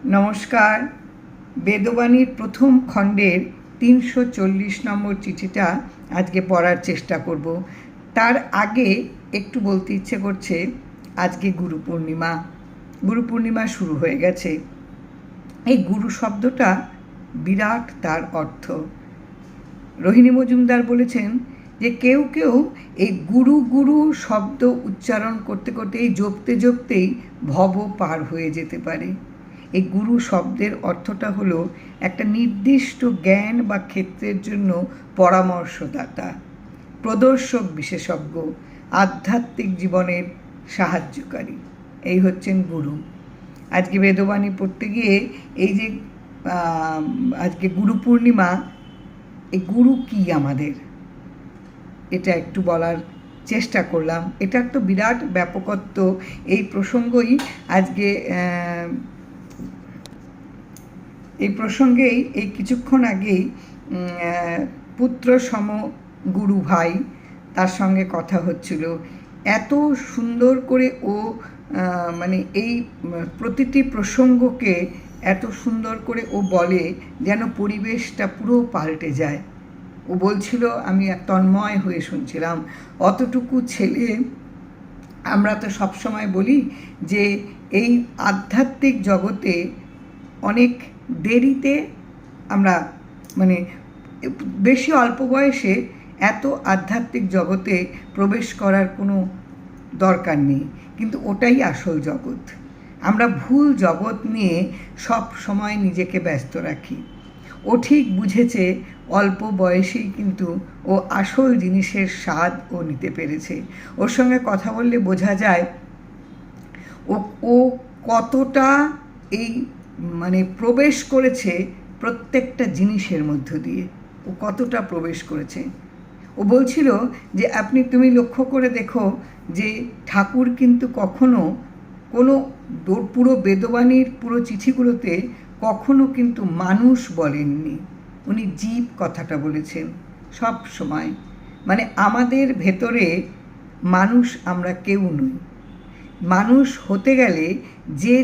নমস্কার। বেদবাণীর প্রথম খণ্ডের ৩৪০ নম্বর চিঠিটা আজকে পড়ার চেষ্টা করব। তার আগে একটু বলতে ইচ্ছে করছে, আজকে গুরু পূর্ণিমা শুরু হয়ে গেছে। এই গুরু শব্দটা বিরাট তার অর্থ। রোহিণী মজুমদার বলেছেন যে কেউ কেউ এই গুরু গুরু শব্দ উচ্চারণ করতে করতে এই জপতেই ভব পার হয়ে যেতে পারে। এই গুরু শব্দের অর্থটা হলো একটা নির্দিষ্ট জ্ঞান বা ক্ষেত্রের জন্য পরামর্শদাতা, প্রদর্শক, বিশেষজ্ঞ, আধ্যাত্মিক জীবনের সাহায্যকারী। এই হচ্ছেন গুরু। আজকে বেদবাণী পড়তে গিয়ে এই যে আজকে গুরু পূর্ণিমা, এই গুরু কি আমাদের, এটা একটু বলার চেষ্টা করলাম। এটার তো বিরাট ব্যাপকত্ব। এই প্রসঙ্গেই এই কিছুক্ষণ আগেই পুত্র সম গুরু ভাই, তার সঙ্গে কথা হচ্ছিল। এত সুন্দর করে ও এই প্রতিটি প্রসঙ্গকে এত সুন্দর করে ও বলে যেন পরিবেশটা পুরো পাল্টে যায়। ও বলছিল, আমি তন্ময় হয়ে শুনছিলাম। অতটুকু ছেলে, আমরা তো সবসময় বলি যে এই আধ্যাত্মিক জগতে অনেক দেরিতে আমরা বেশি অল্প বয়সে এত আধ্যাত্মিক জগতে প্রবেশ করার কোনো দরকার নেই, কিন্তু ওটাই আসল জগৎ। আমরা ভুল জগৎ নিয়ে সব সময় নিজেকে ব্যস্ত রাখি। ও ঠিক বুঝেছে, অল্প বয়সেই কিন্তু ও আসল জিনিসের স্বাদ ও নিতে পেরেছে। ওর সঙ্গে কথা বললে বোঝা যায় ও কতটা এই প্রবেশ করেছে প্রত্যেকটা জিনিসের মধ্য দিয়ে। ও কতটা প্রবেশ করেছে। ও বলছিল যে তুমি লক্ষ্য করে দেখো যে ঠাকুর কিন্তু কখনো কোনো পুরো বেদবাণীর পুরো চিঠিগুলোতে কখনো কিন্তু মানুষ বলেননি। উনি জীব কথাটা বলেছেন সব সময়। আমাদের ভেতরে মানুষ আমরা কেউ নই। মানুষ হতে গেলে যে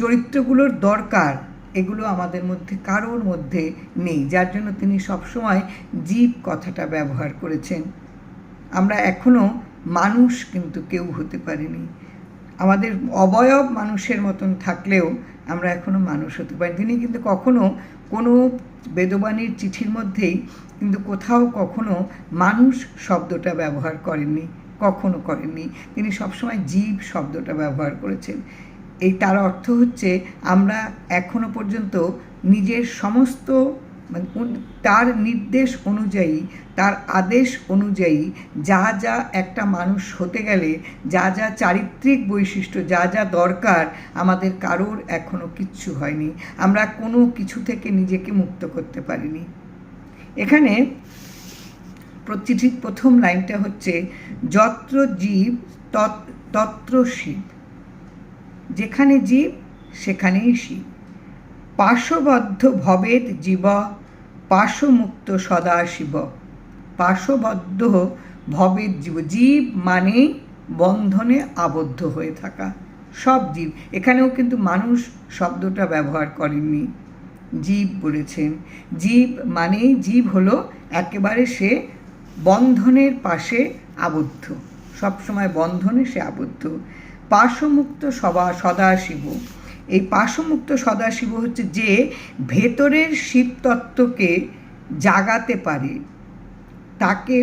চরিত্রগুলোর দরকার, এগুলো আমাদের মধ্যে কারোর মধ্যে নেই, যার জন্য তিনি সবসময় জীব কথাটা ব্যবহার করেছেন। আমরা এখনও মানুষ কিন্তু কেউ হতে পারিনি। আমাদের অবয়ব মানুষের মতন থাকলেও আমরা এখনও মানুষ হতে পারি। তিনি কিন্তু কখনো কোনো বেদবাণীর চিঠির মধ্যেই কিন্তু কোথাও কখনো মানুষ শব্দটা ব্যবহার করেননি, কখনো করেননি। তিনি সবসময় জীব শব্দটা ব্যবহার করেছেন। তার অর্থ হচ্ছে আমরা এখনো পর্যন্ত নিজের সমস্ত তার নির্দেশ অনুযায়ী, তার আদেশ অনুযায়ী যা যা একটা মানুষ হতে গেলে যা যা চারিত্রিক বৈশিষ্ট্য, যা যা দরকার, আমাদের কারোর এখনো কিচ্ছু হয়নি। আমরা কোনো কিছু থেকে নিজেকে মুক্ত করতে পারিনি। এখানে চিঠির প্রথম লাইনটা হচ্ছে, যত্র জীব তত্র শিব। যেখানে জীব সেখানেই শিব। পাশবদ্ধ ভবেদ জীব, পাশমুক্ত সদাশিব। পাশবদ্ধ ভবেদ জীব, জীব মানে বন্ধনে আবদ্ধ হয়ে থাকা সব জীব। এখানেও কিন্তু মানুষ শব্দটা ব্যবহার করেননি, জীব বলেছেন। জীব মানে জীব হলো একেবারে সে বন্ধনের পাশে আবদ্ধ, সবসময় বন্ধনে সে আবদ্ধ। পাশমুক্ত সদাশিব। এই পাশমুক্ত সদাশিব হচ্ছে যে ভেতরের শিবতত্ত্বকে জাগাতে পারে, তাকে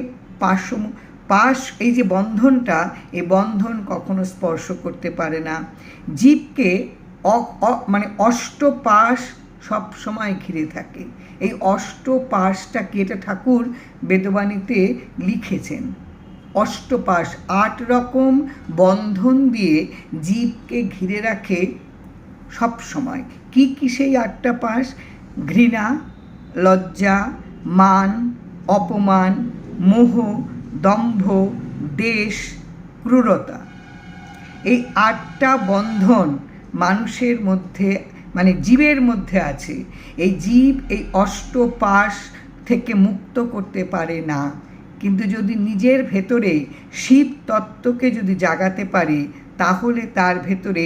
এই যে বন্ধনটা, এই বন্ধন কখনো স্পর্শ করতে পারে না। জীবকে অষ্টপাশ সব সময় ঘিরে থাকে। এই অষ্টপাশটাকে, এটা ঠাকুর বেদবাণীতে লিখেছেন। অষ্টপাশ ৮ রকম বন্ধন দিয়ে জীবকে ঘিরে রাখে সব সময়। কি সেই ৮টা পাশ? ঘৃণা, লজ্জা, মান, অপমান, মোহ, দম্ভ, দ্বেষ, ক্রূরতা। এই 8টা বন্ধন মানুষের মধ্যে জীবের মধ্যে আছে। এই জীব এই অষ্টপাশ থেকে মুক্ত করতে পারে না, কিন্তু যদি নিজের ভেতরে শিব তত্ত্বকে যদি জাগাতে পারে, তাহলে তার ভেতরে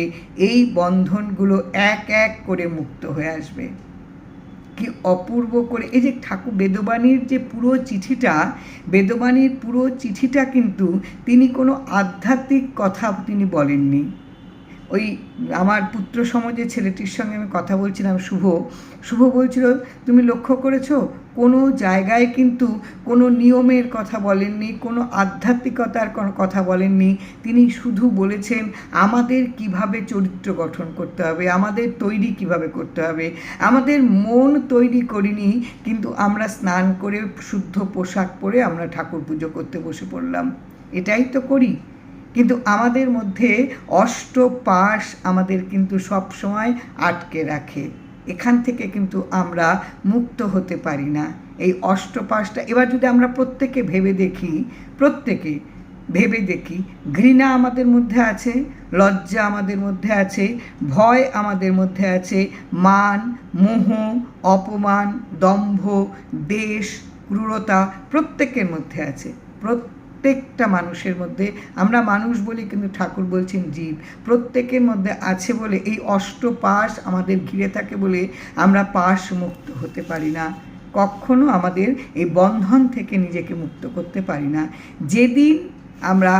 এই বন্ধনগুলো এক এক করে মুক্ত হয়ে আসবে। কি অপূর্ব করে এই যে ঠাকুর বেদবাণীর যে পুরো চিঠিটা, বেদবাণীর পুরো চিঠিটা কিন্তু তিনি কোনো আধ্যাত্মিক কথা তিনি বলেননি। ওই আমার পুত্র সমাজের ছেলেটির সঙ্গে আমি কথা বলছিলাম, শুভ বলছিল, তুমি লক্ষ্য করেছো কোনো জায়গায় কিন্তু কোনো নিয়মের কথা বলেননি, কোনো আধ্যাত্মিকতার কোনো কথা বলেননি। তিনি শুধু বলেছেন আমাদের কিভাবে চরিত্র গঠন করতে হবে, আমাদের তৈরি কিভাবে করতে হবে। আমাদের মন তৈরি করিনি, কিন্তু আমরা স্নান করে শুদ্ধ পোশাক পরে আমরা ঠাকুর পুজো করতে বসে পড়লাম, এটাই তো করি। কিন্তু আমাদের মধ্যে অষ্টপাশ আমাদের কিন্তু সব সময় আটকে রাখে, এখান থেকে কিন্তু আমরা মুক্ত হতে পারি না। এই অষ্টপাশটা এবার যদি আমরা প্রত্যেকে ভেবে দেখি, ঘৃণা আমাদের মধ্যে আছে, লজ্জা আমাদের মধ্যে আছে, ভয় আমাদের মধ্যে আছে, মান, মোহ, অপমান, দম্ভ, দ্বেষ, ক্রূরতা প্রত্যেকের মধ্যে আছে। প্রত্যেকটা মানুষের মধ্যে, আমরা মানুষ বলি কিন্তু ঠাকুর বলছেন জীব, প্রত্যেকের মধ্যে আছে বলে এই অষ্টপাশ আমাদের ঘিরে থাকে বলে আমরা পাশ মুক্ত হতে পারি না, কখনো আমাদের এই বন্ধন থেকে নিজেকে মুক্ত করতে পারি না। যেদিন আমরা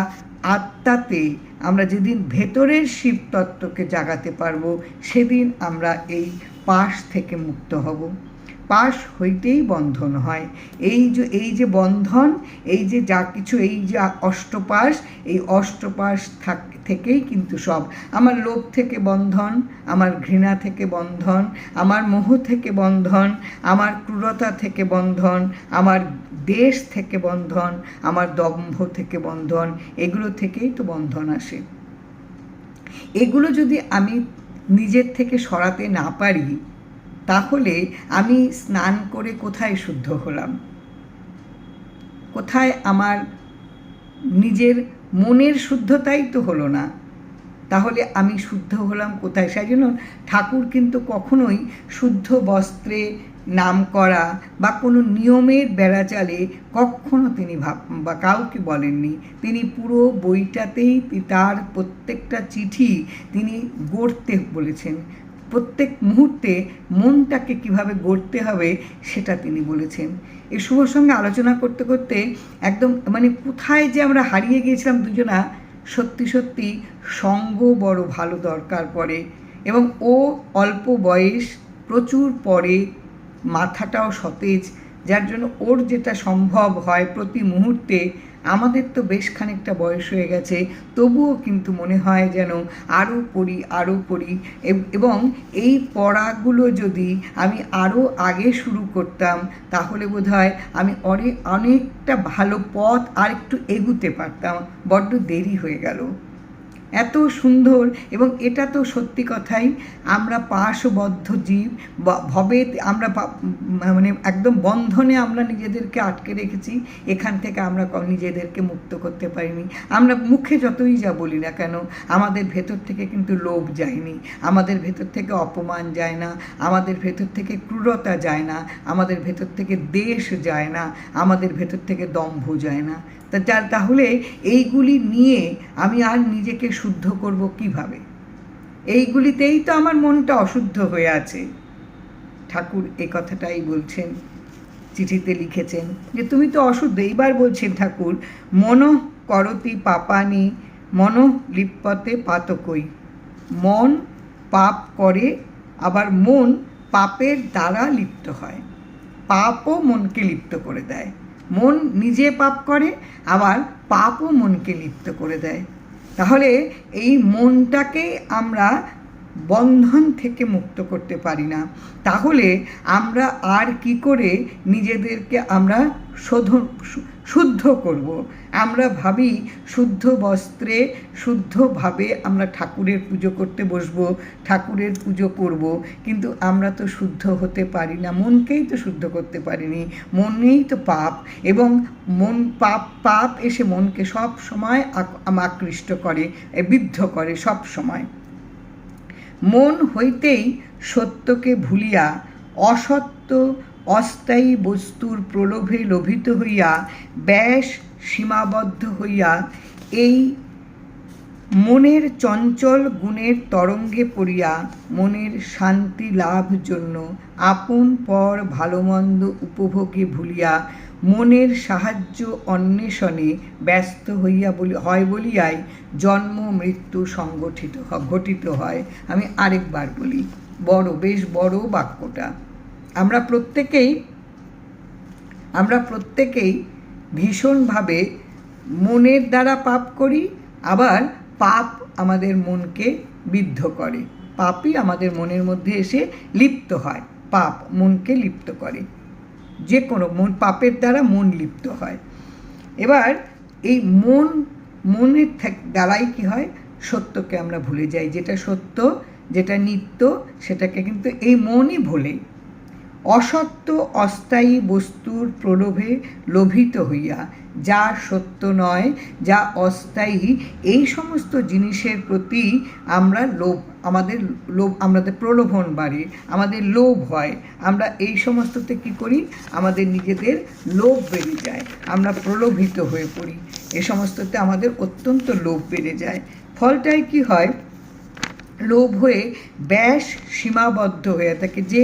আত্মাতে, আমরা যেদিন ভেতরের শিব তত্ত্বকে জাগাতে পারবো, সেদিন আমরা এই পাশ থেকে মুক্ত হব। পাশ হইতেই বন্ধন হয়। এই যে বন্ধন, এই যে যা কিছু, এই যে অষ্টপাশ, এই অষ্টপাশ থেকেই কিন্তু সব, আমার লোভ থেকে বন্ধন, আমার ঘৃণা থেকে বন্ধন, আমার মোহ থেকে বন্ধন, আমার ক্রূরতা থেকে বন্ধন, আমার দেশ থেকে বন্ধন, আমার দম্ভ থেকে বন্ধন, এগুলো থেকেই তো বন্ধন আসে। এগুলো যদি আমি নিজের থেকে সরাতে না পারি, তাহলে আমি স্নান করে কোথায় শুদ্ধ হলাম, কোথায় আমার নিজের মনের শুদ্ধতাই তো হলো না, তাহলে আমি শুদ্ধ হলাম কোথায়? সেই জন্য ঠাকুর কিন্তু কখনোই শুদ্ধ বস্ত্রে নাম করা বা কোনো নিয়মের বেড়াচালে কখনো তিনি বা কাউকে বলেননি। তিনি পুরো বইটাতেই তার প্রত্যেকটা চিঠি তিনি গড়তে বলেছেন, প্রত্যেক মুহূর্তে মনটাকে কিভাবে গড়তে হবে সেটা তিনি বলেছেন। এই শুভর সঙ্গে আলোচনা করতে করতে একদম কোথায় যে আমরা হারিয়ে গিয়েছিলাম দুজনা। সত্যি সঙ্গ বড় ভালো দরকার পড়ে, এবং ও অল্প বয়স, প্রচুর পড়ে, মাথাটাও সতেজ, যার জন্য ওর যেটা সম্ভব হয় প্রতি মুহূর্তে, আমাদের তো বেশ খানিকটা বয়স হয়ে গেছে, তবুও কিন্তু মনে হয় যেন আরও পড়ি। এবং এই পড়াগুলো যদি আমি আরও আগে শুরু করতাম, তাহলে বোধহয় আমি অনেকটা ভালো পথ আর একটু এগুতে পারতাম। বড্ড দেরি হয়ে গেল। এত সুন্দর, এবং এটা তো সত্যি কথাই, আমরা পাশবদ্ধ জীব, ভবে আমরা একদম বন্ধনে আমরা নিজেদেরকে আটকে রেখেছি। এখান থেকে আমরা নিজেদেরকে মুক্ত করতে পারিনি। আমরা মুখে যতই যা বলি না কেন, আমাদের ভেতর থেকে কিন্তু লোভ যায়নি, আমাদের ভেতর থেকে অপমান যায় না, আমাদের ভেতর থেকে ক্রূরতা যায় না, আমাদের ভেতর থেকে দেশ যায় না, আমাদের ভেতর থেকে দম্ভ যায় না। তাহলে এইগুলি নিয়ে আমি আর নিজেকে শুদ্ধ করব কিভাবে? এইগুলিতেই তো আমার মনটা অশুদ্ধ হয়ে আছে। ঠাকুর এই কথাটাই বলছেন, চিঠিতে লিখেছেন যে তুমি তো অশুদ্ধ। এইবার বলছেন ঠাকুর, মন করতি পাপানি মন লিপ্পতে পাতকই। মন পাপ করে, আবার মন পাপের দ্বারা লিপ্ত হয়। পাপও মনকে লিপ্ত করে দেয়। মন নিজে পাপ করে, আবার পাপও মনকে লিপ্ত করে দেয়। তাহলে এই মনটাকে আমরা বন্ধন থেকে মুক্ত করতে পারি না, তাহলে আমরা আর কি করে নিজেদেরকে আমরা শুদ্ধ করব? আমরা ভাবি শুদ্ধ বস্ত্রে শুদ্ধভাবে আমরা ঠাকুরের পুজো করতে বসবো, ঠাকুরের পুজো করব, কিন্তু আমরা তো শুদ্ধ হতে পারি না, মনকেই তো শুদ্ধ করতে পারিনি। মনেই তো পাপ, এবং মন পাপ এসে মনকে সব সময় আকৃষ্ট করে, বিদ্ধ করে সব সময়। মন হইতেই সত্যকে ভুলিয়া অসত্য অস্থায়ী বস্তুর প্রলোভে লোভিত হইয়া ব্যাস সীমাবদ্ধ হইয়া এই মনের চঞ্চল গুণের তরঙ্গে পড়িয়া মনের শান্তি লাভ জন্য আপন পর ভালো মন্দ উপভোগে ভুলিয়া মনের সাহায্য অন্বেষণে ব্যস্ত হইয়া হয় বলিয়াই জন্ম মৃত্যু ঘটিত হয়। আমি আরেকবার বলি, বেশ বড় বাক্যটা। আমরা প্রত্যেকেই ভীষণভাবে মনের দ্বারা পাপ করি, আবার পাপ আমাদের মনকে বিদ্ধ করে। পাপই আমাদের মনের মধ্যে এসে লিপ্ত হয়, পাপ মনকে লিপ্ত করে, যে কোনো পাপের দ্বারা মন লিপ্ত হয়। এবার এই মনের দ্বারাই কি হয়, সত্যকে আমরা ভুলে যাই। যেটা সত্য, যেটা নিত্য, সেটাকে কিন্তু এই মনই ভোলে। অসত্য অস্থায়ী বস্তুর প্রলোভে লোভিত হইয়া যা সত্য নয়, যা অস্থায়ী, এই সমস্ত জিনিসের প্রতি আমাদের প্রলোভন বাড়ে, আমাদের লোভ হয়। আমরা এই সমস্ততে কি করি, আমাদের নিজেদের লোভ বেড়ে যায়, আমরা প্রলোভিত হয়ে পড়ি। এ সমস্ততে আমাদের অত্যন্ত লোভ বেড়ে যায়। ফলটাই কি হয়, লোভ হয়ে ব্যাস সীমাবদ্ধ হয়ে থাকে। যে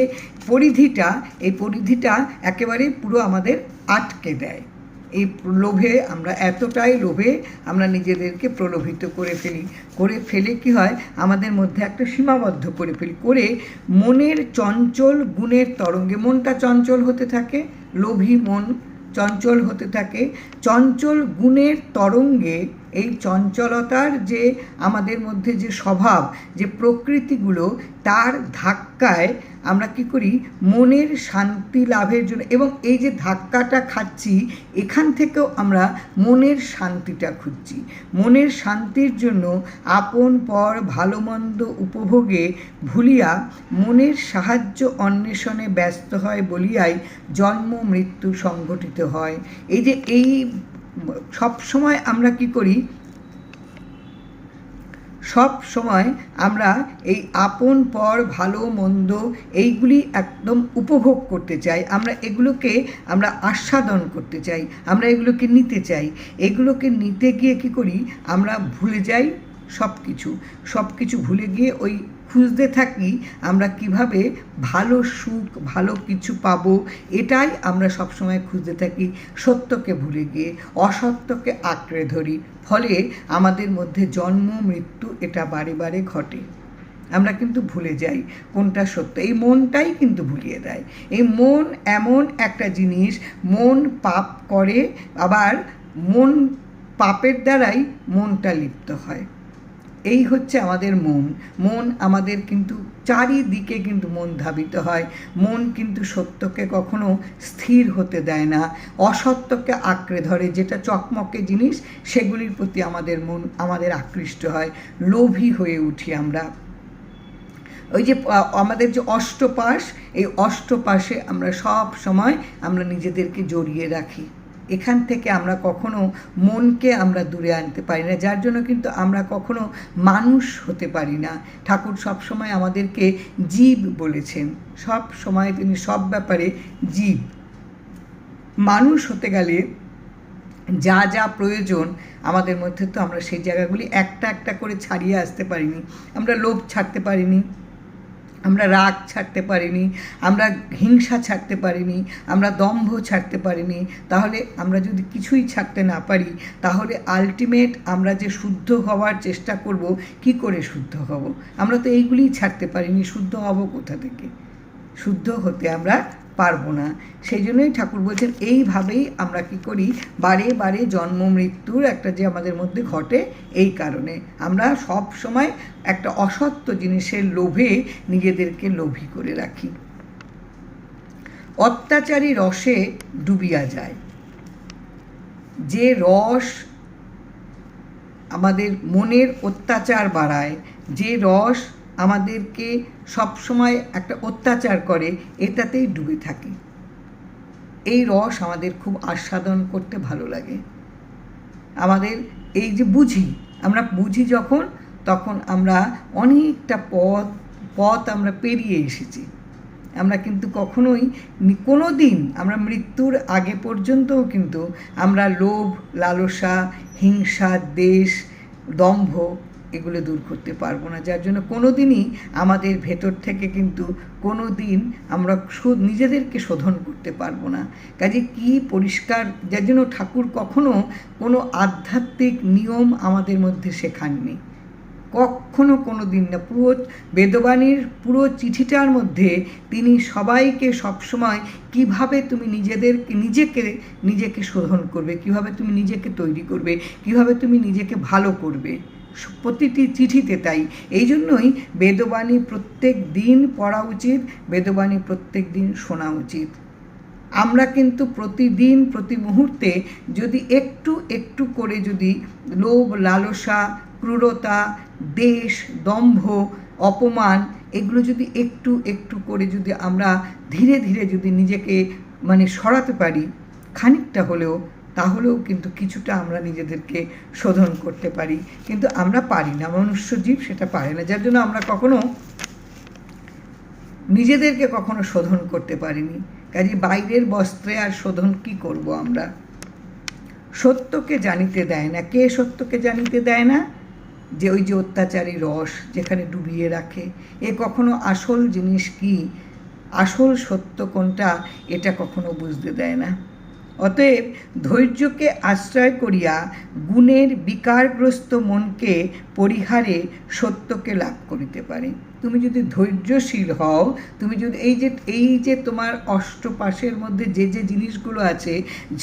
এই পরিধিটা একেবারে পুরো আমাদের আটকে দেয়। এই লোভে এতটাই লোভে আমরা নিজেদেরকে প্রলোভিত করে ফেলে কি হয়, আমাদের মধ্যে একটা সীমাবদ্ধ করে মনের চঞ্চল গুণের তরঙ্গে, মনটা চঞ্চল হতে থাকে, লোভী মন চঞ্চল হতে থাকে। চঞ্চল গুণের তরঙ্গে, এই চঞ্চলতার যে আমাদের মধ্যে যে স্বভাব, যে প্রকৃতিগুলো, তার ধাক্কায় আমরা কি করি, মনের শান্তি লাভের জন্য, এবং এই যে ধাক্কাটা খাচ্ছি, এখান থেকেও আমরা মনের শান্তিটা খুঁজছি। মনের শান্তির জন্য আপন পর ভালো মন্দ উপভোগে ভুলিয়া মনের সাহায্য অন্বেষণে ব্যস্ত হয় বলিয়াই জন্ম মৃত্যু সংঘটিত হয়। এই সব সময় আমরা কি করি, সব সময় আমরা এই আপন পর ভালো মন্দ এইগুলি একদম উপভোগ করতে চাই, আমরা এগুলোকে আস্বাদন করতে চাই, আমরা এগুলোকে নিতে চাই। এগুলোকে নিতে গিয়ে কি করি, আমরা ভুলে যাই সব কিছু ভুলে গিয়ে ওই খুঁজতে থাকি আমরা কিভাবে ভালো সুখ, ভালো কিছু পাবো, এটাই আমরা সবসময় খুঁজতে থাকি। সত্যকে ভুলে গিয়ে অসত্যকে আঁকড়ে ধরি, ফলে আমাদের মধ্যে জন্ম মৃত্যু এটা বারে বারে ঘটে। আমরা কিন্তু ভুলে যাই কোনটা সত্য। এই মনটাই কিন্তু ভুলিয়ে দেয়। এই মন এমন একটা জিনিস, মন পাপ করে, আবার পাপের দ্বারাই মনটা লিপ্ত হয়। এই হচ্ছে আমাদের মন আমাদের কিন্তু চারিদিকে কিন্তু মন ধাবিত হয়। মন কিন্তু সত্যকে কখনো স্থির হতে দেয় না, অসত্যকে আঁকড়ে ধরে। যেটা চকমকে জিনিস, সেগুলির প্রতি আমাদের আকৃষ্ট হয়, লোভী হয়ে উঠি আমরা। ওই যে আমাদের যে অষ্টপাশ, এই অষ্টপাশে আমরা সব সময় নিজেদেরকে জড়িয়ে রাখি। এখান থেকে আমরা কখনো মনকে দূরে আনতে পারি না, যার জন্য কিন্তু আমরা কখনো মানুষ হতে পারি না। ঠাকুর সবসময় আমাদেরকে জীব বলেছেন, সব সময় তিনি সব ব্যাপারে জীব। মানুষ হতে গেলে যা যা প্রয়োজন আমাদের মধ্যে, তো আমরা সেই জায়গাগুলি একটা একটা করে ছাড়িয়ে আসতে পারিনি। আমরা লোভ ছাড়তে পারিনি, আমরা রাগ ছাড়তে পারিনি, আমরা হিংসা ছাড়তে পারিনি, আমরা দম্ভ ছাড়তে পারিনি। তাহলে আমরা যদি কিছুই ছাড়তে না পারি, তাহলে আলটিমেট আমরা যে শুদ্ধ হওয়ার চেষ্টা করব, কি করে শুদ্ধ হব? আমরা তো এইগুলিই ছাড়তে পারিনি, শুদ্ধ হব কোথা থেকে? শুদ্ধ হতে আমরা পারবো না। সেই জন্যই ঠাকুর বলছেন, এইভাবেই আমরা কি করি, বারে বারে জন্ম মৃত্যুর একটা যে আমাদের মধ্যে ঘটে, এই কারণে আমরা সব সময় একটা অসত্য জিনিসের লোভে নিজেদেরকে লোভী করে রাখি। অত্যাচারী রসে ডুবিয়া যায়। যে রস আমাদের মনের অত্যাচার বাড়ায়, যে রস আমাদেরকে সবসময় একটা অত্যাচার করে, এটাতেই ডুবে থাকি। এই রস আমাদের খুব আস্বাদন করতে ভালো লাগে। আমাদের এই যে আমরা বুঝি যখন, তখন আমরা অনেকটা পথ আমরা পেরিয়ে এসেছি। আমরা কিন্তু কোনো দিন আমরা মৃত্যুর আগে পর্যন্তও কিন্তু আমরা লোভ, লালসা, হিংসা, দ্বেষ, দম্ভ এগুলো দূর করতে পারবো না, যার জন্য কোনো দিনই আমাদের ভেতর থেকে কিন্তু কোনো দিন আমরা নিজেদেরকে শোধন করতে পারবো না। কাজে কি পরিষ্কার, যার জন্য ঠাকুর কখনো কোনো আধ্যাত্মিক নিয়ম আমাদের মধ্যে শেখাননি, কখনো কোনো দিন না। পুরো বেদবাণীর পুরো চিঠিটার মধ্যে তিনি সবাইকে সবসময় কিভাবে তুমি নিজেকে শোধন করবে, কিভাবে তুমি নিজেকে তৈরি করবে, কিভাবে তুমি নিজেকে ভালো করবে, প্রতিটি চিঠিতে তাই। এই জন্যই বেদবাণী প্রত্যেক দিন পড়া উচিত, বেদবাণী প্রত্যেক দিন শোনা উচিত। আমরা কিন্তু প্রতিদিন প্রতি মুহূর্তে যদি একটু একটু করে যদি লোভ, লালসা, ক্রূরতা, দেশ, দম্ভ, অপমান, এগুলো যদি একটু একটু করে যদি আমরা ধীরে ধীরে যদি নিজেকে সরাতে পারি খানিকটা হলেও, তাহলেও কিন্তু কিছুটা আমরা নিজেদেরকে শোধন করতে পারি। কিন্তু আমরা পারি না, মনুষ্য জীব সেটা পারে না, যার জন্য আমরা কখনো নিজেদেরকে কখনো শোধন করতে পারিনি। কাজে বাইরের বস্ত্রে আর শোধন কি করব আমরা? সত্যকে জানিতে দেয় না। কে সত্যকে জানিতে দেয় না? যে ওই যে অত্যাচারী রস যেখানে ডুবিয়ে রাখে। এ কখনো আসল জিনিস কি, আসল সত্য কোনটা, এটা কখনো বুঝতে দেয় না। অতএব ধৈর্যকে আশ্রয় করিয়া গুণের বিকারগ্রস্ত মনকে পরিহারে সত্যকে লাভ করিতে পারে। তুমি যদি ধৈর্যশীল হও, তুমি যদি এই যে তোমার অষ্টপাশের মধ্যে যে জিনিসগুলো আছে,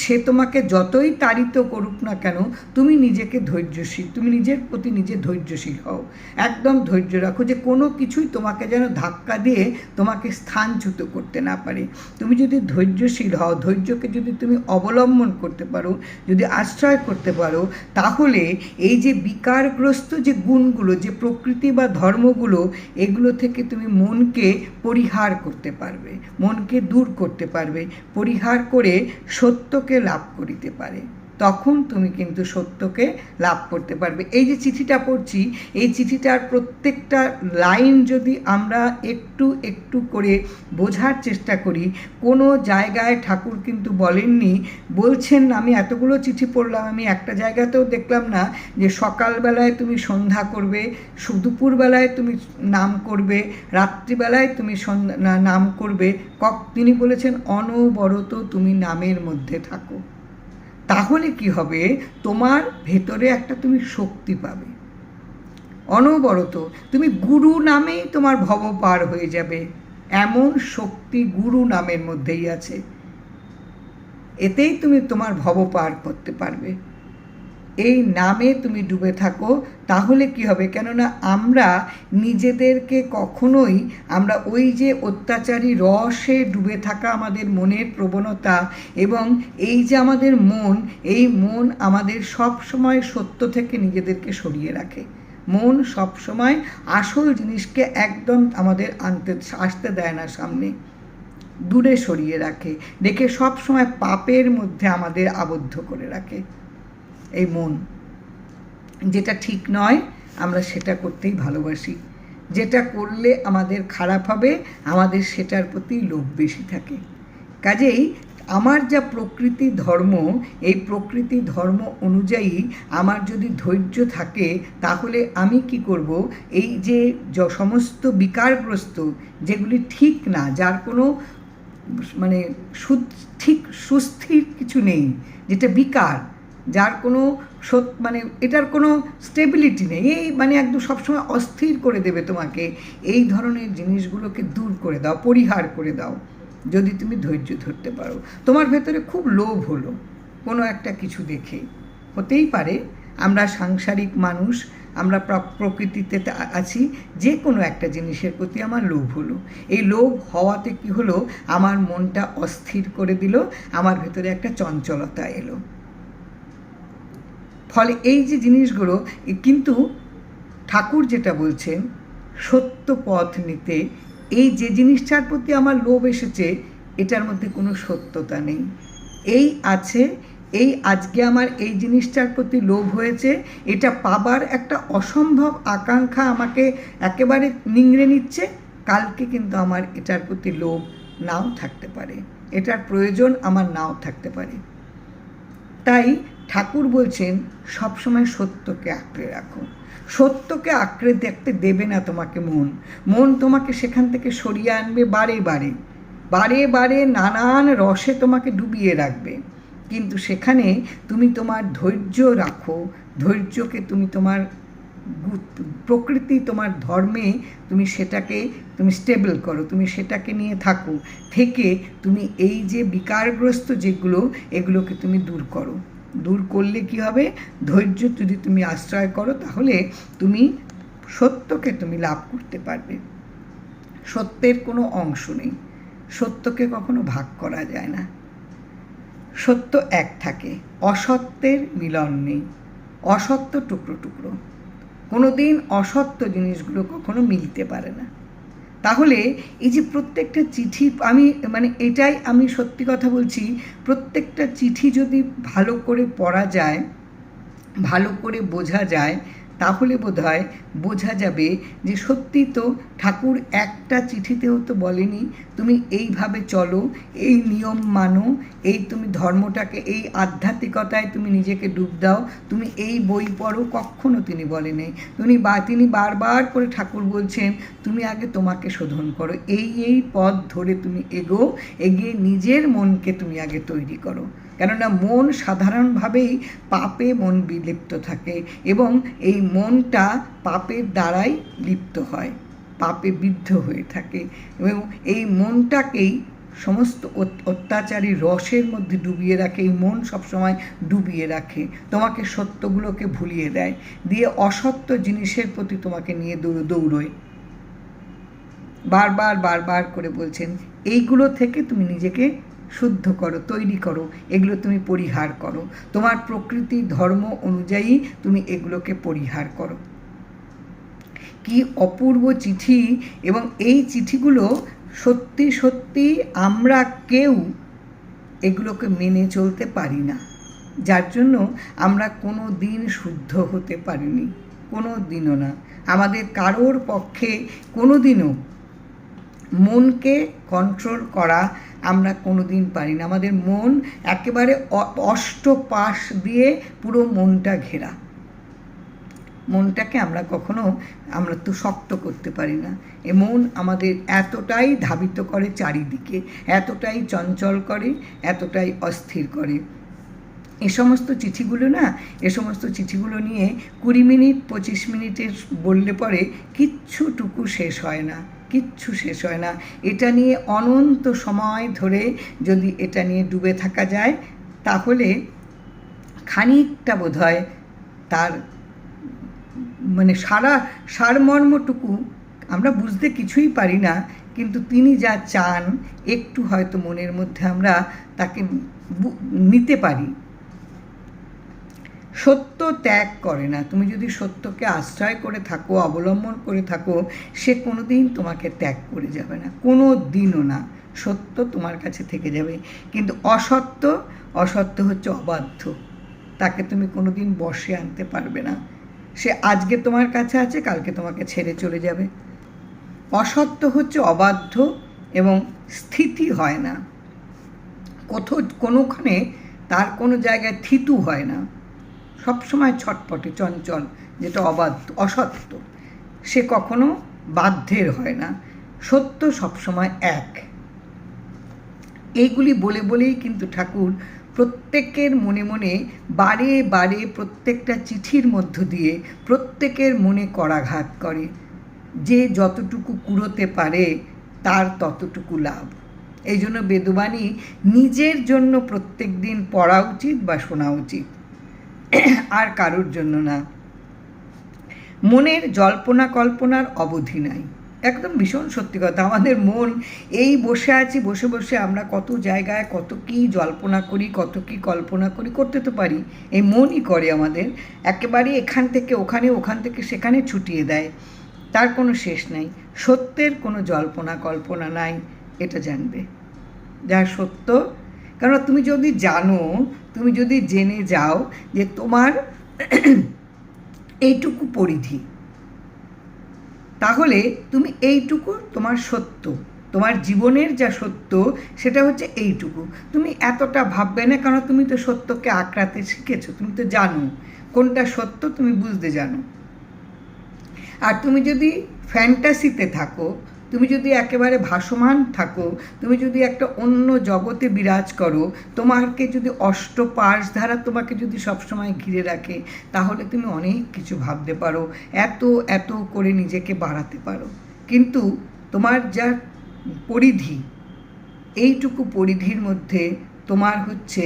সে তোমাকে যতই তাড়িত করুক না কেন, তুমি নিজেকে ধৈর্যশীল, তুমি নিজের প্রতি নিজে ধৈর্যশীল হও, একদম ধৈর্য রাখো, যে কোনো কিছুই তোমাকে যেন ধাক্কা দিয়ে তোমাকে স্থানচ্যুত করতে না পারে। তুমি যদি ধৈর্যশীল হও, ধৈর্যকে যদি তুমি অবলম্বন করতে পারো, যদি আশ্রয় করতে পারো, তাহলে এই যে বিকারগ্রস্ত যে গুণগুলো, যে প্রকৃতি বা ধর্মগুলো, এগুলো থেকে তুমি মনকে পরিহার করতে পারবে, মনকে দূর করতে পারবে, পরিহার করে সত্যকে লাভ করিতে পারে। তখন তুমি কিন্তু সত্যকে লাভ করতে পারবে। এই যে চিঠিটা পড়ছি, এই চিঠিটার প্রত্যেকটা লাইন যদি আমরা একটু একটু করে বোঝার চেষ্টা করি, কোনো জায়গায় ঠাকুর কিন্তু বলেননি, বলছেন না, আমি এতগুলো চিঠি পড়লাম, আমি একটা জায়গাতেও দেখলাম না যে সকালবেলায় তুমি সন্ধ্যা করবে, দুপুরবেলায় তুমি নাম করবে, রাত্রিবেলায় তুমি নাম করবে। তিনি বলেছেন অনবরত তুমি নামের মধ্যে থাকো। তাহলে কি হবে? তোমার ভেতরে একটা তুমি শক্তি পাবে, অনবরত তুমি গুরু নামেই তোমার ভব পার হয়ে যাবে, এমন শক্তি গুরু নামের মধ্যেই আছে। এতেই তুমি তোমার ভব পার করতে পারবে। এই নামে তুমি ডুবে থাকো, তাহলে কি হবে? কেননা আমরা নিজেদেরকে কখনোই, আমরা ওই যে অত্যাচারী রসে ডুবে থাকা আমাদের মনের প্রবণতা, এবং এই যে আমাদের মন, এই মন আমাদের সব সময় সত্য থেকে নিজেদেরকে সরিয়ে রাখে। মন সব সময় আসল জিনিসকে একদম আমাদের আসতে দেয় না, সামনে দূরে সরিয়ে রাখে, রেখে সব সময় পাপের মধ্যে আমাদের আবদ্ধ করে রাখে। এই মন যেটা ঠিক নয়, আমরা সেটা করতেই ভালোবাসি, যেটা করলে আমাদের খারাপ হবে, আমাদের সেটার প্রতি লোভ বেশি থাকে। কাজেই আমার যা প্রকৃতি ধর্ম, এই প্রকৃতি ধর্ম অনুযায়ী আমার যদি ধৈর্য থাকে, তাহলে আমি কি করব? এই যে সমস্ত বিকারগ্রস্ত, যেগুলি ঠিক না, যার কোনো ঠিক সুস্থির কিছু নেই, যেটা বিকার, যার কোনো এটার কোনো স্টেবিলিটি নেই, এই একদম সবসময় অস্থির করে দেবে তোমাকে, এই ধরনের জিনিসগুলোকে দূর করে দাও, পরিহার করে দাও। যদি তুমি ধৈর্য ধরতে পারো, তোমার ভেতরে খুব লোভ হলো কোনো একটা কিছু দেখে, হতেই পারে, আমরা সাংসারিক মানুষ, আমরা প্রকৃতিতে আছি, যে কোনো একটা জিনিসের প্রতি আমার লোভ হলো, এই লোভ হওয়াতে কি হলো? আমার মনটা অস্থির করে দিল, আমার ভেতরে একটা চঞ্চলতা এলো। ফলে এই যে জিনিসগুলো, কিন্তু ঠাকুর যেটা বলছেন, সত্য পথ নিতে, এই যে জিনিসটার প্রতি আমার লোভ এসেছে, এটার মধ্যে কোনো সত্যতা নেই। এই আছে, এই আজকে আমার এই জিনিসটার প্রতি লোভ হয়েছে, এটা পাবার একটা অসম্ভব আকাঙ্ক্ষা আমাকে একেবারে নিংড়ে নিচ্ছে, কালকে কিন্তু আমার এটার প্রতি লোভ নাও থাকতে পারে, এটার প্রয়োজন আমার নাও থাকতে পারে। তাই ঠাকুর বলছেন সবসময় সত্যকে আঁকড়ে রাখো। সত্যকে আঁকড়ে দেখতে দেবে না তোমাকে মন। মন তোমাকে সেখান থেকে সরিয়ে আনবে বারে বারে, বারে বারে নানান রসে তোমাকে ডুবিয়ে রাখবে। কিন্তু সেখানে তুমি তোমার ধৈর্য রাখো, ধৈর্যকে তুমি তোমার প্রকৃতি, তোমার ধর্মে তুমি সেটাকে তুমি স্টেবল করো, তুমি সেটাকে নিয়ে থাকো, থেকে তুমি এই যে বিকারগ্রস্ত যেগুলো, এগুলোকে তুমি দূর করো। দূর করলে কি হবে? ধৈর্য যদি তুমি আশ্রয় করো, তাহলে তুমি সত্যকে তুমি লাভ করতে পারবে। সত্যের কোনো অংশ নেই, সত্যকে কখনো ভাগ করা যায় না। সত্য এক থাকে, অসত্যের মিলন নেই। অসত্য টুকরো টুকরো, কোনো দিন অসত্য জিনিসগুলো কখনো মিলতে পারে না। তাহলে এই যে প্রত্যেকটা চিঠি, এটাই আমি সত্যি কথা বলছি, প্রত্যেকটা চিঠি যদি ভালো করে পড়া যায়, ভালো করে বোঝা যায়, তাহলে বোধহয় বোঝা যাবে যে সত্যি তো ঠাকুর একটা চিঠিতেও তো বলেনি তুমি এইভাবে চলো, এই নিয়ম মানো, এই তুমি ধর্মটাকে, এই আধ্যাত্মিকতায় তুমি নিজেকে ডুব দাও, তুমি এই বই পড়ো, কখনো তিনি বলেনি। তিনি বারবার করে ঠাকুর বলছেন তুমি আগে তোমাকে শোধন করো, এই পথ ধরে তুমি এগিয়ে নিজের মনকে তুমি আগে তৈরি করো। কেননা মন সাধারণভাবেই পাপে মন বিলিপ্ত থাকে, এবং এই মনটা পাপের দ্বারাই লিপ্ত হয়, পাপে বিদ্ধ হয়ে থাকে, এবং এই মনটাকেই সমস্ত অত্যাচারী রসের মধ্যে ডুবিয়ে রাখে। এই মন সবসময় ডুবিয়ে রাখে, তোমাকে সত্যগুলোকে ভুলিয়ে দেয়, দিয়ে অসত্য জিনিসের প্রতি তোমাকে নিয়ে দৌড়োয়। বারবার বারবার করে বলছেন এইগুলো থেকে তুমি নিজেকে শুদ্ধ করো, তৈরি করো, এগুলো তুমি পরিহার করো, তোমার প্রকৃতি ধর্ম অনুযায়ী তুমি এগুলোকে পরিহার করো। কি অপূর্ব চিঠি! এবং এই চিঠিগুলো সত্যি সত্যি আমরা কেউ এগুলোকে মেনে চলতে পারি না, যার জন্য আমরা কোনো দিন শুদ্ধ হতে পারিনি, কোনো দিনও না। আমাদের কারোর পক্ষে কোনো দিনও মনকে কন্ট্রোল করা আমরা কোনো দিন পারি না। আমাদের মন একেবারে অষ্টপাশ দিয়ে পুরো মনটা ঘেরা। মনটাকে আমরা তো শক্ত করতে পারি না। এ মন আমাদের এতটাই ধাবিত করে চারিদিকে, এতটাই চঞ্চল করে, এতটাই অস্থির করে। এ সমস্ত চিঠিগুলো নিয়ে 20 মিনিট 25 মিনিটের বললে পরে কিচ্ছুটুকু শেষ হয় না, কিচ্ছু শেষ হয় না। এটা নিয়ে অনন্ত সময় ধরে যদি এটা নিয়ে ডুবে থাকা যায়, তাহলে খানিকটা বোধহয় তার সারমর্মটুকু আমরা বুঝতে কিছুই পারি না, কিন্তু তিনি যা চান একটু হয়তো মনের মধ্যে আমরা তাকে নিতে পারি। সত্য ত্যাগ করে না। তুমি যদি সত্যকে আশ্রয় করে থাকো, অবলম্বন করে থাকো, সে কোনো দিন তোমাকে ত্যাগ করে যাবে না, কোনো দিনও না। সত্য তোমার কাছে থেকে যাবে, কিন্তু অসত্য হচ্ছে অবাধ্য, তাকে তুমি কোনো দিন বশে আনতে পারবে না। সে আজকে তোমার কাছে আছে, কালকে তোমাকে ছেড়ে চলে যাবে। অসত্য হচ্ছে অবাধ্য এবং স্থিতি হয় না, কোনোখানে তার কোনো জায়গায় থিতু হয় না, সবসময় ছটপটে চঞ্চল, যেটা অসত্য। সে কখনো বাধ্যের হয় না। সত্য সবসময় এক। এইগুলি বলেই কিন্তু ঠাকুর প্রত্যেকের মনে মনে বারে বারে প্রত্যেকটা চিঠির মধ্য দিয়ে প্রত্যেকের মনে করাঘাত করে, যে যতটুকু কুড়োতে পারে তার ততটুকু লাভ। এই জন্য বেদবাণী নিজের জন্য প্রত্যেক দিন পড়া উচিত বা শোনা উচিত, আর কারোর জন্য না। মনের জল্পনা কল্পনার অবধি নাই, একদম ভীষণ সত্যি কথা। আমাদের মন এই বসে আছি, বসে আমরা কত জায়গায় কত কী জল্পনা করি, কত কী কল্পনা করি, করতে তো পারি, এই মনই করে আমাদের একেবারে এখান থেকে ওখানে, ওখান থেকে সেখানে ছুটিয়ে দেয়, তার কোনো শেষ নাই। সত্যের কোনো জল্পনা কল্পনা নাই, এটা জানবে যা সত্য। কারণ তুমি যদি জানো, তুমি যদি জেনে যাও যে তোমার এইটুকু পরিধি, তাহলে তুমি এইটুকু তোমার সত্য, তোমার জীবনের যা সত্য সেটা হচ্ছে এইটুকু। তুমি এতটা ভাববে না, কারণ তুমি তো সত্যকে আঁকড়াতে শিখেছো, তুমি তো জানো কোনটা সত্য, তুমি বুঝতে জানো। আর তুমি যদি ফ্যান্টাসিতে থাকো, তুমি যদি একেবারে ভাসমান থাকো, তুমি যদি একটা অন্য জগতে বিরাজ করো, তোমাকে যদি অষ্টপাশ ধারা তোমাকে যদি সবসময় ঘিরে রাখে, তাহলে তুমি অনেক কিছু ভাবতে পারো, এত এত করে নিজেকে বাড়াতে পারো। কিন্তু তোমার যা পরিধি, এইটুকু পরিধির মধ্যে তোমার হচ্ছে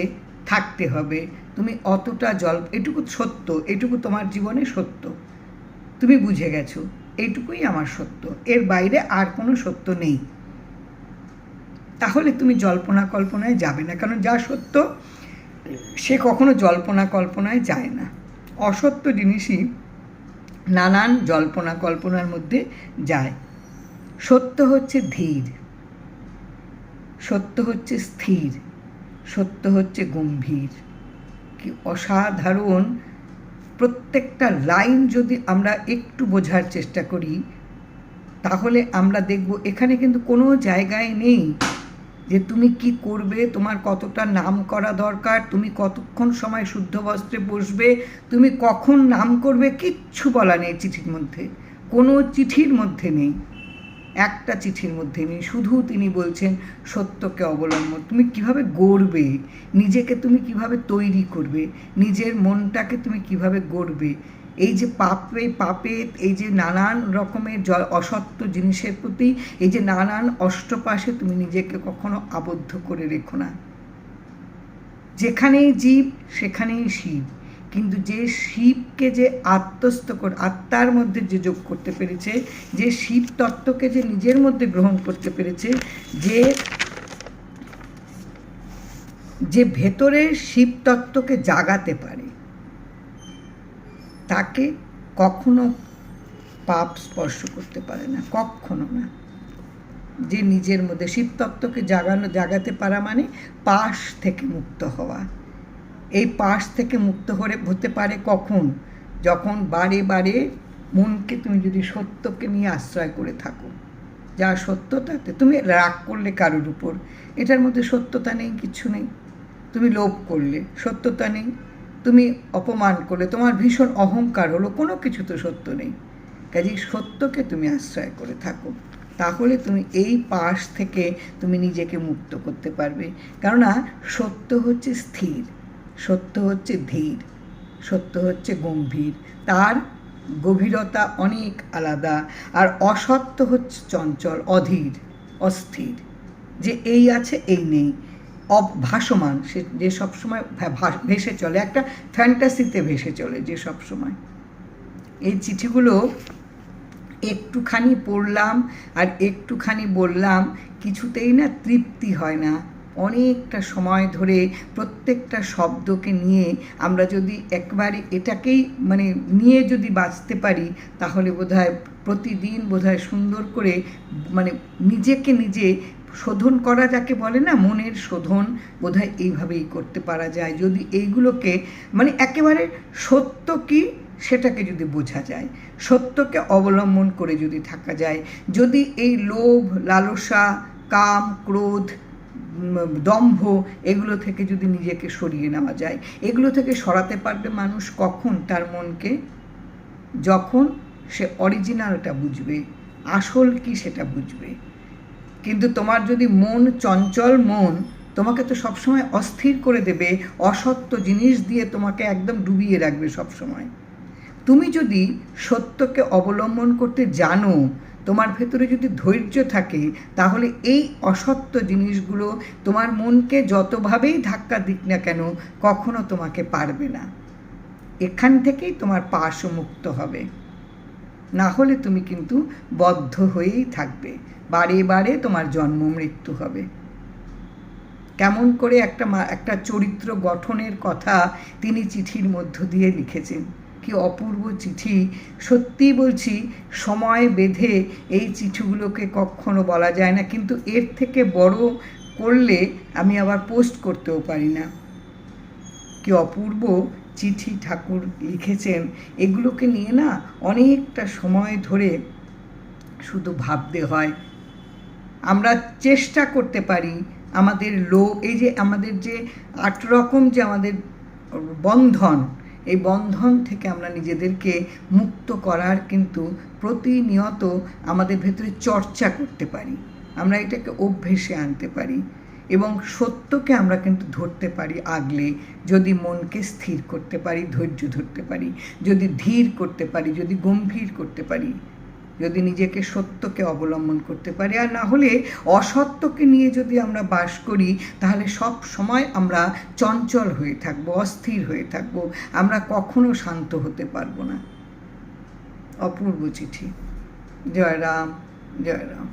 থাকতে হবে। তুমি অতটা এটুকু সত্য, এটুকু তোমার জীবনে সত্য, তুমি বুঝে গেছো এইটুকুই আমার সত্য, এর বাইরে আর কোনো সত্য নেই। তাহলে তুমি জল্পনা কল্পনায় যাবে না, কারণ যা সত্য সে কখনো জল্পনা কল্পনায় যায় না। অসত্য জিনিসই নানান জল্পনা কল্পনার মধ্যে যায়। সত্য হচ্ছে ধীর, সত্য হচ্ছে স্থির, সত্য হচ্ছে গম্ভীর। কি অসাধারণ! প্রত্যেকটা লাইন যদি আমরা একটু বোঝার চেষ্টা করি, তাহলে আমরা দেখব এখানে কিন্তু কোনো জায়গায় নেই যে তুমি কি করবে, তোমার কতটা নাম করা দরকার, তুমি কতক্ষণ সময় শুদ্ধ বস্ত্রে বসবে, তুমি কখন নাম করবে, কিচ্ছু বলা নেই চিঠির মধ্যে, কোনো চিঠির মধ্যে নেই, একটা চিঠির মধ্যে নেই। শুধু তিনি বলছেন সত্যকে অবলম্বন। তুমি কিভাবে গড়বে নিজেকে, তুমি কিভাবে তৈরি করবে নিজের মনটাকে, তুমি কিভাবে গড়বে। এই যে পাপে এই যে নানান রকমের অসত্য জিনিসের প্রতি, এই যে নানান অষ্টপাশে তুমি নিজেকে কখনো আবদ্ধ করে রেখো না। যেখানেই জীব সেখানেই শিব, কিন্তু যে শিবকে যে আত্মার মধ্যে যে যোগ করতে পেরেছে, যে শিব তত্ত্বকে যে নিজের মধ্যে গ্রহণ করতে পেরেছে, যে ভেতরের শিব তত্ত্বকে জাগাতে পারে, তাকে কখনো পাপ স্পর্শ করতে পারে না, কখনো না। যে নিজের মধ্যে শিবতত্ত্বকে জাগাতে পারা মানে পাশ থেকে মুক্ত হওয়া। এই পাশ থেকে মুক্ত হতে পারে কখন? যখন বারে বারে মনকে তুমি যদি সত্যকে নিয়ে আশ্রয় করে থাকো, যা সত্য তাতে তুমি রাগ করলে কারোর উপর, এটার মধ্যে সত্যতা নেই, কিছু নেই। তুমি লোভ করলে, সত্যতা নেই। তুমি অপমান করলে, তোমার ভীষণ অহংকার হলো, কোনো কিছু তো সত্য নেই। কাজেই সত্যকে তুমি আশ্রয় করে থাকো, তাহলে তুমি এই পাশ থেকে তুমি নিজেকে মুক্ত করতে পারবে। কেননা সত্য হচ্ছে স্থির, সত্য হচ্ছে ধীর, সত্য হচ্ছে গম্ভীর, তার গভীরতা অনেক আলাদা। আর অসত্য হচ্ছে চঞ্চল, অধীর, অস্থির, যে এই আছে এই নেই, ভাসমান, সে যে সবসময় ভেসে চলে, একটা ফ্যান্টাসিতে ভেসে চলে যে সবসময়। এই চিঠিগুলো একটুখানি পড়লাম আর একটুখানি বললাম, কিছুতেই না তৃপ্তি হয় না। অনেকটা সময় ধরে প্রত্যেকটা শব্দকে নিয়ে আমরা যদি একবারে এটাকেই নিয়ে যদি বাঁচতে পারি, তাহলে বোধহয় প্রতিদিন বোধহয় সুন্দর করে নিজেকে নিজে শোধন করা, যাকে বলে না মনের শোধন, বোধহয় এইভাবেই করতে পারা যায় যদি এইগুলোকে একেবারে সত্য কি সেটাকে যদি বোঝা যায়, সত্যকে অবলম্বন করে যদি থাকা যায়, যদি এই লোভ, লালসা, কাম, ক্রোধ, দম্ভ এগুলো থেকে যদি নিজেকে সরিয়ে নেওয়া যায়। এগুলো থেকে সরাতে পারবে মানুষ কখন? তার মনকে, যখন সে অরিজিনালটা বুঝবে, আসল কি সেটা বুঝবে। কিন্তু তোমার যদি মন চঞ্চল মন, তোমাকে তো সবসময় অস্থির করে দেবে, অসত্য জিনিস দিয়ে তোমাকে একদম ডুবিয়ে রাখবে সবসময়। তুমি যদি সত্যকে অবলম্বন করতে জানো, তোমার ভেতরে যদি ধৈর্য থাকে, তাহলে এই অসত্য জিনিসগুলো তোমার মনকে যতভাবেই ধাক্কা দিক না কেন, কখনো তোমাকে পারবে না। এখান থেকেই তোমার পাশ মুক্ত হবে, না হলে তুমি কিন্তু বদ্ধ হয়েই থাকবে, বারে বারে তোমার জন্ম মৃত্যু হবে। কেমন করে একটা চরিত্র গঠনের কথা তিনি চিঠির মধ্য দিয়ে লিখেছেন। কি অপূর্ব চিঠি! সত্যি বলছি, সময় বেঁধে এই চিঠিগুলোকে কখনো বলা যায় না, কিন্তু এর থেকে বড় করলে আমি আবার পোস্ট করতেও পারি না। কি অপূর্ব চিঠি ঠাকুর লিখেছেন! এগুলোকে নিয়ে না অনেকটা সময় ধরে শুধু ভাবতে হয়। আমরা চেষ্টা করতে পারি আমাদের লোভ, এই যে আমাদের যে 8 রকম যে আমাদের বন্ধন, এই বন্ধন থেকে আমরা নিজেদেরকে মুক্ত করার কিন্তু প্রতিনিয়ত আমাদের ভেতরে চর্চা করতে পারি, আমরা এটাকে অভ্যেসে আনতে পারি এবং সত্যকে আমরা কিন্তু ধরতে পারি আগলে, যদি মনকে স্থির করতে পারি, ধৈর্য ধরতে পারি, যদি ধীর করতে পারি, যদি গম্ভীর করতে পারি, যদি নিজেকে সত্যকে অবলম্বন করতে পারি। আর না হলে অসত্যকে নিয়ে যদি আমরা বাস করি তাহলে সব সময় আমরা চঞ্চল হয়ে থাকবো, অস্থির হয়ে থাকবো, আমরা কখনো শান্ত হতে পারবো না। অপূর্ব চিঠি। জয় রাম, জয় রাম।